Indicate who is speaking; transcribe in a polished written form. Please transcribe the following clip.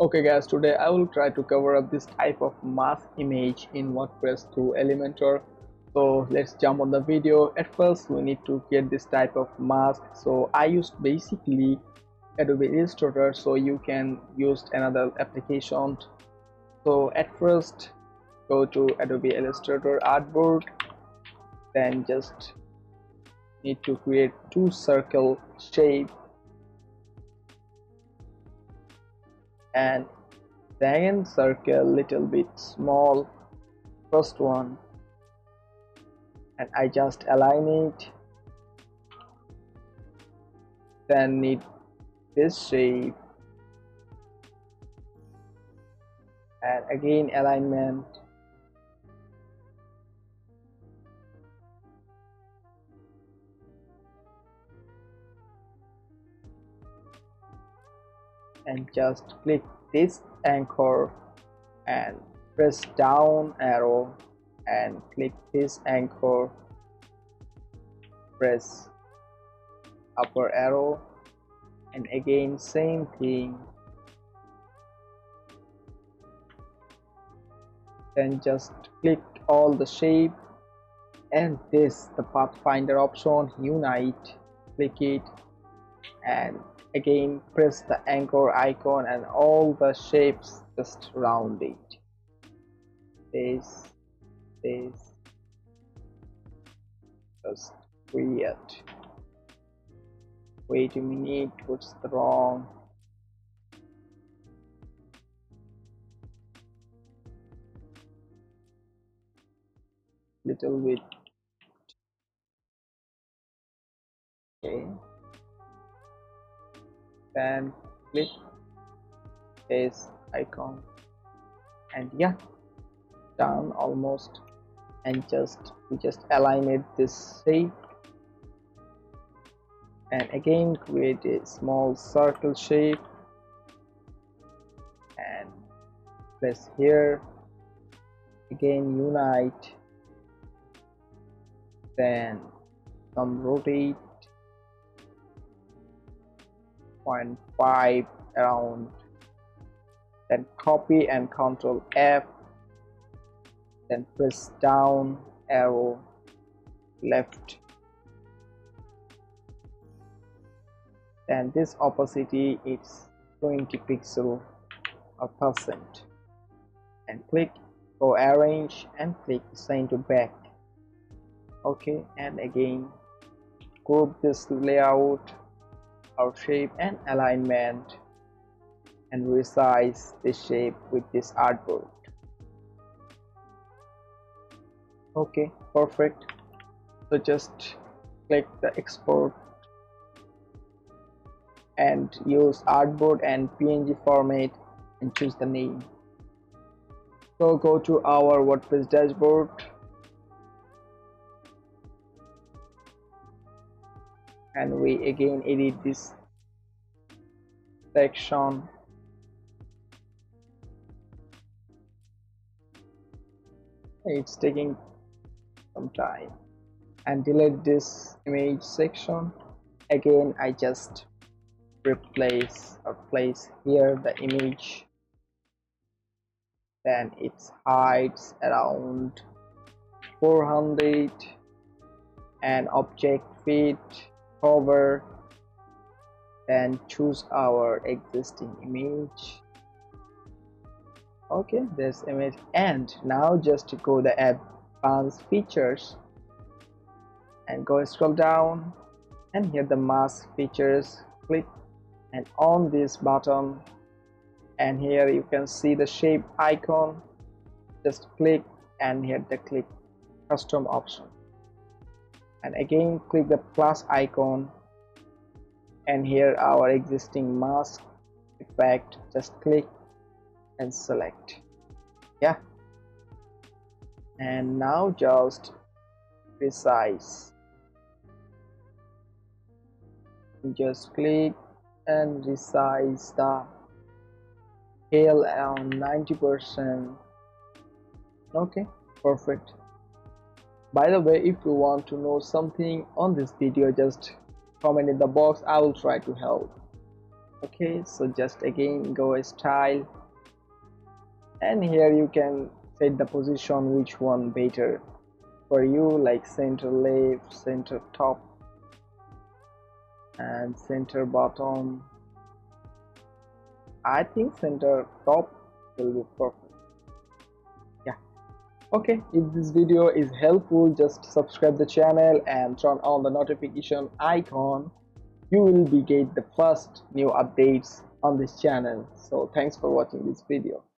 Speaker 1: Okay guys, today I will try to cover up this type of mask image in WordPress through Elementor. So let's jump on the video. At first we need to get this type of mask. So I used basically Adobe Illustrator, so you can use another application. So at first go to Adobe Illustrator artboard, then just need to create two circle shape and second circle little bit small, first one, and I just align it. Then need this shape and again alignment, and just click this anchor and press down arrow and click this anchor, press upper arrow, and again same thing. Then just click all the shape and this the pathfinder option, unite, click it and again press the anchor icon and all the shapes just round it. This just create. Wait a minute, what's the wrong? Little bit. Okay, then click this icon and yeah, done almost. And we just align it this shape and again create a small circle shape and press here, again unite, then some rotate 0.5 around, then copy and Ctrl F, then press down arrow left, and this opacity is 20 pixel or percent, and click go arrange and click send to back. Okay, and again group this layout or shape and alignment and resize this shape with this artboard. Okay, perfect. So just click the export and use artboard and PNG format and choose the name. So go to our WordPress dashboard and we again edit this section. It's taking some time, and delete this image section. Again I just replace or place here the image, then its heights around 400 and object fit cover, then choose our existing image. Okay, this image, and now just go the advanced features and go scroll down and here the mask features, click and on this button, and here you can see the shape icon, just click and here the click custom option and again click the plus icon and here our existing mask effect, just click and select. Yeah, and now just resize, just click and resize the scale around 90%. Okay, perfect. By the way, if you want to know something on this video, just comment in the box, I will try to help. Okay, so just again go style, and here you can set the position which one better for you, like center left, center top, and center bottom. I think center top will be perfect. Yeah. Okay, if this video is helpful, just subscribe the channel and turn on the notification icon. You will be get the first new updates on this channel. So thanks for watching this video.